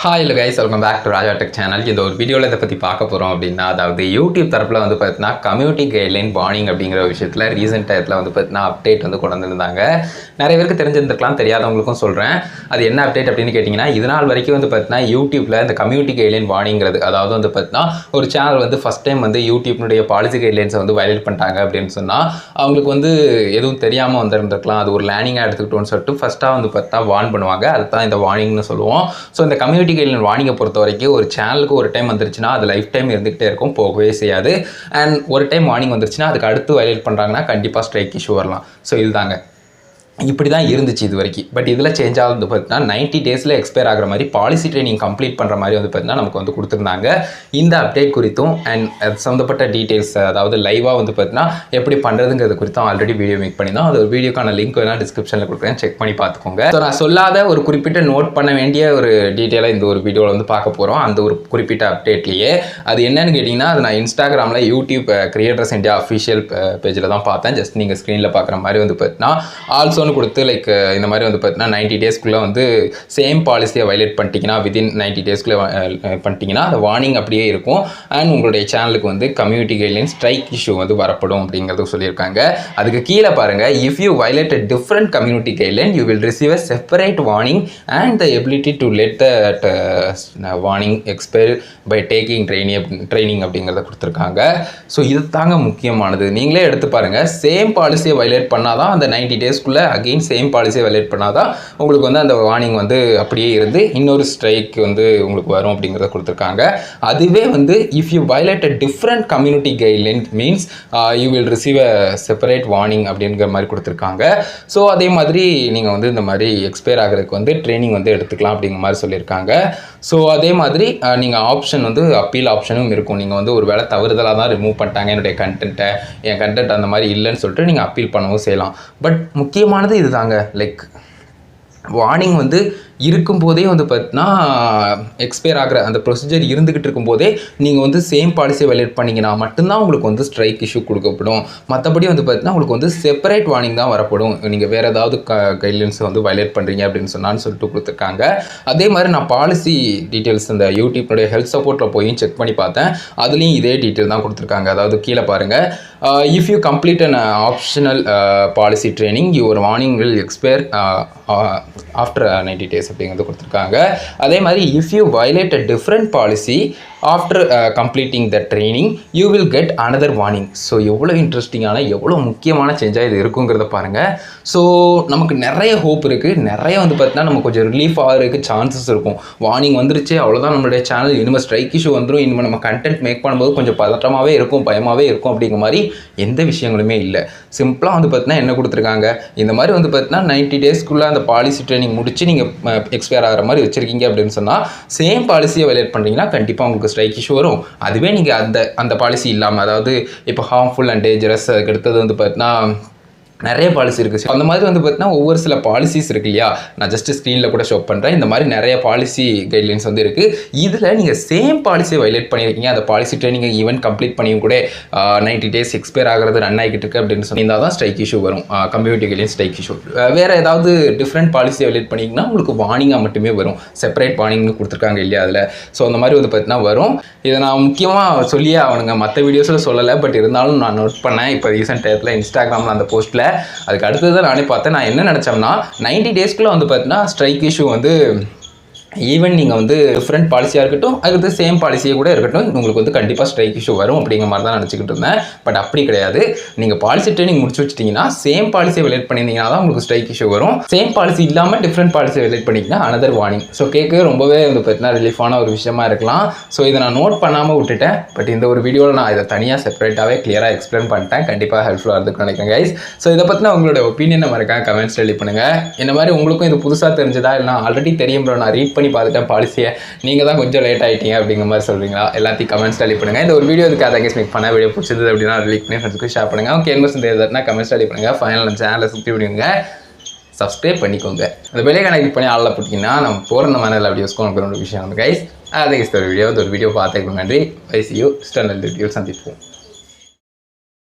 Hi இல்லை guys, welcome back to Raja tech channel. இந்த ஒரு வீடியோவில் இதை பற்றி பார்க்க போகிறோம் அப்படின்னா, அதாவது யூடியூப் தரப்பில் வந்து பார்த்தீங்கன்னா கம்யூனிட்டி கைட்லைன் வார்னிங் அப்படிங்கிற விஷயத்தில் ரீசெண்ட் டயத்தில் வந்து பார்த்தீங்கன்னா அப்டேட் வந்து கொண்டு வந்திருந்தாங்க. நிறைய பேருக்கு தெரிஞ்சிருந்துருக்கலாம், தெரியாதவங்களுக்கும் சொல்கிறேன். அது என்ன அப்டேட் அப்படின்னு கேட்டிங்கன்னா, இதனால் வரைக்கும் வந்து பார்த்தீங்கன்னா யூடியூப்பில் இந்த கம்யூனிட்டி கைட்லைன் வார்னிங்கிறது, அதாவது வந்து பார்த்தீங்கன்னா ஒரு சேனல் வந்து ஃபஸ்ட் டைம் வந்து யூடியூப்னுடைய பாலிசி கைட்லைன்ஸை வந்து வயலேட் பண்ணிட்டாங்க அப்படின்னு சொன்னால் அவங்களுக்கு வந்து எதுவும் தெரியாமல் வந்துருந்துருக்கலாம். அது ஒரு லேர்னிங்காக எடுத்துக்கிட்டோன்னு சொல்லிட்டு ஃபஸ்ட்டாக வந்து பார்த்தா வார்ன் பண்ணுவாங்க. அதுதான் இந்த வார்னிங்னு சொல்லுவோம். ஸோ இந்த கம்யூனிட்டி கைட்லைன் வார்னிங்கை பொறுத்த வரைக்கும் ஒரு சேனலுக்கு ஒரு டைம் வந்துருச்சுன்னா அது லைஃப் டைம் இருந்துகிட்டே இருக்கும், போகவே செய்யாது. அண்ட் ஒரு டைம் வார்னிங் வந்துருச்சுன்னா அதுக்கு அடுத்து வயலேட் பண்ணுறாங்கன்னா கண்டிப்பாக ஸ்ட்ரைக் இஷ்யூ வரலாம். ஸோ இதுதாங்க, இப்படி தான் இருந்துச்சு இது வரைக்கும். பட் இதில் சேஞ்ச் ஆகுது பார்த்தீங்கன்னா 90 டேஸில் எக்ஸ்பயர் ஆகிற மாதிரி பாலிசி ட்ரைனிங் கம்ப்ளீட் பண்ணுற மாதிரி வந்து பார்த்தீங்கன்னா நமக்கு வந்து கொடுத்துருந்தாங்க. இந்த அப்டேட் குறித்தும் அண்ட் அது சம்மந்தப்பட்ட டீட்டெயில்ஸ், அதாவது லைவாக வந்து பார்த்தீங்கன்னா எப்படி பண்ணுறதுங்கிறது குறித்தும் ஆல்ரெடி வீடியோ மேக் பண்ணியிருந்தோம். அது ஒரு வீடியோக்கான லிங்க் வேணால் டிஸ்கிரிப்ஷனில் கொடுக்குறேன், செக் பண்ணி பார்த்துக்கோங்க. ஸோ நான் சொல்லாத ஒரு குறிப்பிட்ட நோட் பண்ண வேண்டிய ஒரு டீட்டெயிலாக இந்த ஒரு வீடியோவில் வந்து பார்க்க போகிறோம். அந்த ஒரு குறிப்பிட்ட அப்டேட்லேயே அது என்னன்னு கேட்டிங்கன்னா, அது நான் இன்ஸ்டாகிராமில் யூடியூப் கிரியேட்டர்ஸ் இந்தியா அஃபிஷியல் பேஜில் தான் பார்த்தேன். ஜஸ்ட் நீங்கள் ஸ்க்ரீனில் பார்க்குற மாதிரி வந்து பார்த்தீங்கன்னா ஆல்சோ கொடுத்து லைக் இந்த மாதிரி வந்து பார்த்தீங்கன்னா 90 டேஸ்க்குள்ளே வந்து சேம் பாலிசியை வயலேட் பண்ணிட்டீங்கன்னா வித்தின் 90 டேஸ்க்குள்ளே பண்ணிட்டீங்கன்னா அந்த வார்னிங் அப்படியே இருக்கும். அண்ட் உங்களுடைய சேனலுக்கு வந்து கம்யூனிட்டி கைட்லைன் ஸ்ட்ரைக் இஷ்யூ வந்து வரப்படும் அப்படிங்கிறது சொல்லியிருக்காங்க. அதுக்கு கீழே பாருங்கள், if you violate a different community guideline you will receive a separate warning and the ability to let that warning expire by taking training அப்படிங்கிறத கொடுத்துருக்காங்க. ஸோ இது தாங்க முக்கியமானது. நீங்களே எடுத்து பாருங்கள், சேம் பாலிசியை வயலேட் பண்ணாதான் அந்த 90 டேஸ்க்குள்ளே அகெயின் சேம் பாலிசியை வயலேட் பண்ணாதான் உங்களுக்கு வந்து அந்த வார்னிங் வந்து அப்படியே இருந்து இன்னொரு ஸ்ட்ரைக் வந்து உங்களுக்கு வரும் அப்படிங்கிறத கொடுத்துருக்காங்க. அதுவே வந்து if you violate a different community guideline means you will receive a separate warning அப்படிங்கிற மாதிரி கொடுத்துருக்காங்க. ஸோ அதே மாதிரி நீங்கள் வந்து இந்த மாதிரி எக்ஸ்பயர் ஆகிறதுக்கு வந்து ட்ரைனிங் வந்து எடுத்துக்கலாம் அப்படிங்கிற மாதிரி சொல்லியிருக்காங்க. ஸோ அதே மாதிரி நீங்கள் ஆப்ஷன் வந்து அப்பீல் ஆப்ஷனும் இருக்கும். நீங்கள் வந்து ஒரு வேளை தவறுதலாக தான் ரிமூவ் பண்ணிட்டாங்க என்னுடைய கண்டென்ட்டை, என் கண்டென்ட் அந்த மாதிரி இல்லைன்னு சொல்லிட்டு நீங்கள் அப்பீல் பண்ணவும் செய்யலாம். பட் முக்கியமானது இதுதாங்க, லைக் வார்னிங் வந்து இருக்கும்போதே வந்து பார்த்தீங்கன்னா எக்ஸ்பயர் ஆகிற அந்த ப்ரொசீஜர் இருந்துக்கிட்டு இருக்கும்போதே நீங்கள் வந்து சேம் பாலிசியை வயலேட் பண்ணிங்கன்னா மட்டும்தான் உங்களுக்கு வந்து ஸ்ட்ரைக் இஷ்யூ கொடுக்கப்படும். மற்றபடி வந்து பார்த்தீங்கன்னா உங்களுக்கு வந்து செப்பரேட் வார்னிங் தான் வரப்படும். நீங்கள் வேறு ஏதாவது கைட்லைன்ஸை வந்து வயலேட் பண்ணுறீங்க அப்படின்னு சொன்னான்னு சொல்லிட்டு கொடுத்துருக்காங்க. அதே மாதிரி நான் பாலிசி டீட்டெயில்ஸ் இந்த யூடியூப்னுடைய ஹெல்த் சப்போர்ட்டில் போய் செக் பண்ணி பார்த்தேன். அதுலேயும் இதே டீட்டெயில் தான் கொடுத்துருக்காங்க. அதாவது கீழே பாருங்கள், if you complete an optional policy training your warning will expire after 90 days அப்படிங்கிறது கொடுத்துருக்காங்க. அதே மாதிரி if you violate a different policy after completing the training you will get another warning. So எவ்வளோ இன்ட்ரெஸ்டிங்கான எவ்வளோ முக்கியமான சேஞ்சாக இது இருக்குங்கிறத பாருங்கள். ஸோ நமக்கு நிறைய ஹோப் இருக்குது, நிறைய வந்து பார்த்தீங்கன்னா நம்ம கொஞ்சம் ரிலீஃப் ஆகிறதுக்கு சான்சஸ் இருக்கும். வார்னிங் வந்துருச்சு, அவ்வளோதான் நம்மளுடைய சேனல் இனிமேல் ஸ்ட்ரைக் இஷ்யூ வந்துடும், இனிமேல் நம்ம கண்டென்ட் மேக் பண்ணும்போது கொஞ்சம் பதட்டமாகவே இருக்கும், பயமாகவே இருக்கும் அப்படிங்கிற மாதிரி எந்த விஷயங்களுமே இல்லை. சிம்பிளாக வந்து பார்த்தீங்கன்னா என்ன கொடுத்துருக்காங்க, இந்த மாதிரி வந்து பார்த்தீங்கன்னா 90 டேஸ்க்குள்ளே அந்த பாலிசி ட்ரைனிங் முடிச்சு நீங்கள் எக்ஸ்பயர் ஆகிற மாதிரி வச்சுருக்கீங்க அப்படின்னு சொன்னால் சேம் பாலிசியை வயலேட் பண்ணுறீங்கன்னா கண்டிப்பாக உங்களுக்கு ஸ்ட்ரைக் இஷ்யூ வரும். அதுவே நீங்கள் அந்த பாலிசி இல்லாமல், அதாவது இப்போ ஹார்ம்ஃபுல் அண்ட் டேஞ்சரஸ், அதுக்கு அடுத்தது வந்து பார்த்தீங்கன்னா நிறைய பாலிசி இருக்குது. அந்த மாதிரி வந்து பார்த்தீங்கன்னா ஒவ்வொரு சில பாலிசிஸ் இருக்கு இல்லையா, நான் ஜஸ்ட் ஸ்க்ரீனில் கூட ஷோ பண்ணுறேன். இந்த மாதிரி நிறைய பாலிசி கைட்லைன்ஸ் வந்து இருக்குது. இதில் நீங்கள் சேம் பாலிசியை வயலேட் பண்ணியிருக்கீங்க, அந்த பாலிசி ட்ரைனிங் ஈவெண்ட் கம்ப்ளீட் பண்ணியும் கூட 90 டேஸ் எக்ஸ்பயர் ஆகிறது ரன் ஆகிட்டு இருக்கு அப்படின்னு சொன்னால் தான் ஸ்ட்ரைக் இஷ்யூ வரும், கம்யூனிட்டி கைட்லைன் ஸ்ட்ரைக் இஷ்யூ. வேறு ஏதாவது டிஃப்ரெண்ட் பாலிசியை வயலேட் பண்ணிங்கன்னா உங்களுக்கு வார்னிங்காக மட்டுமே வரும், செப்பரேட் வார்னிங்னு கொடுத்துருக்காங்க இல்லையா அதில். ஸோ அந்த மாதிரி வந்து பார்த்தீங்கன்னா வரும். இதை நான் முக்கியமாக சொல்லியே அவனுங்க மற்ற வீடியோஸில் சொல்லலை, பட் இருந்தாலும் நான் நோட் பண்ணேன் இப்போ ரீசெண்ட் டயத்தில் இன்ஸ்டாகிராமில் அந்த போஸ்ட்டில். அதுக்கு அடுத்தது தான் நானே பார்த்தேன். நான் என்ன நினச்சோம்னா 90 டேஸ்க்குள்ளே வந்து பார்த்தீங்கன்னா ஸ்ட்ரைக் இஷ்யூ வந்து ஈவன் நீங்கள் வந்து டிஃப்ரெண்ட் பாலிசியாக இருக்கட்டும், அதுக்கு சேம் பாலிசியே கூட இருக்கட்டும், உங்களுக்கு வந்து கண்டிப்பாக ஸ்ட்ரைக் இஷ்யூ வரும் அப்படிங்கிற மாதிரி தான் நினச்சிக்கிட்டு இருந்தேன். பட் அப்படி கிடையாது. நீங்கள் பாலிசி ட்ரைனிங் முடிச்சு வச்சிட்டிங்கன்னா சேம் பாலிசியை வயலேட் பண்ணியிருந்தீங்கன்னா தான் உங்களுக்கு ஸ்ட்ரைக் இஷ்யூ வரும். சேம் பாலிசி இல்லாமல் டிஃப்ரெண்ட் பாலிசியை வயலேட் பண்ணிங்கன்னா அனதர் வார்னிங். ஸோ கேட்க ரொம்பவே வந்து பார்த்தீங்கன்னா ரிலீஃபான ஒரு விஷயமா இருக்கலாம். ஸோ இதை நான் நோட் பண்ணாமல் விட்டுட்டேன். பட் இந்த ஒரு வீடியோவில் நான் இதை தனியாக செப்பரேட்டாகவே கிளியராக எக்ஸ்பிளைன் பண்ணிட்டேன். கண்டிப்பாக ஹெல்ப்ஃபுல்லாக இருக்குன்னு நினைக்கிறேன் கைஸ். ஸோ இதை பற்றின உங்களோட ஒப்பீனியனை மறக்காம கமெண்ட்ஸ் ரெடி பண்ணுங்கள். இந்த மாதிரி உங்களுக்கும் இது புதுசாக தெரிஞ்சதா, இல்லை ஆல்ரெடி தெரியும் ப்ரோ, நான் ரீட் பண்ணி பார்த்துட்டேன் பாலிசியை, நீங்கள் தான் கொஞ்சம் லேட் ஆகிட்டீங்க அப்படிங்கிற மாதிரி சொல்கிறீங்களா, எல்லாத்தையும் கமெண்ட்ஸ் டெலி பண்ணுங்கள். இந்த ஒரு வீடியோ இதுக்கு அதை மேக் பண்ண வீடியோ பிடிச்சது அப்படின்னா லைக் பண்ணி ஃப்ரெண்ட்ஸ்க்கு ஷேர் பண்ணுங்கள். ஓகே, என்ன தெரியாதுன்னா கமெண்ட்ஸ் டெலி பண்ணுங்கள். ஃபைனல் நம்ம சேனலை சுற்றி விடுங்க, சப்ஸ்கிரைப் பண்ணிக்கோங்க. அந்த பெல்லை கனெக்ட் பண்ணி ஆளில் போட்டிங்கன்னா நம்ம போகிற இந்த மாதிரி எல்லா வீடியோஸ்க்கும் உங்களுக்கு ஒரு விஷயம் வந்து கைஸ். அதை ஒரு வீடியோ பார்த்துக்கு நன்றி. ஐ சி யூ ஸ்டாண்டர்ட் வீடியோ சந்திப்போம்.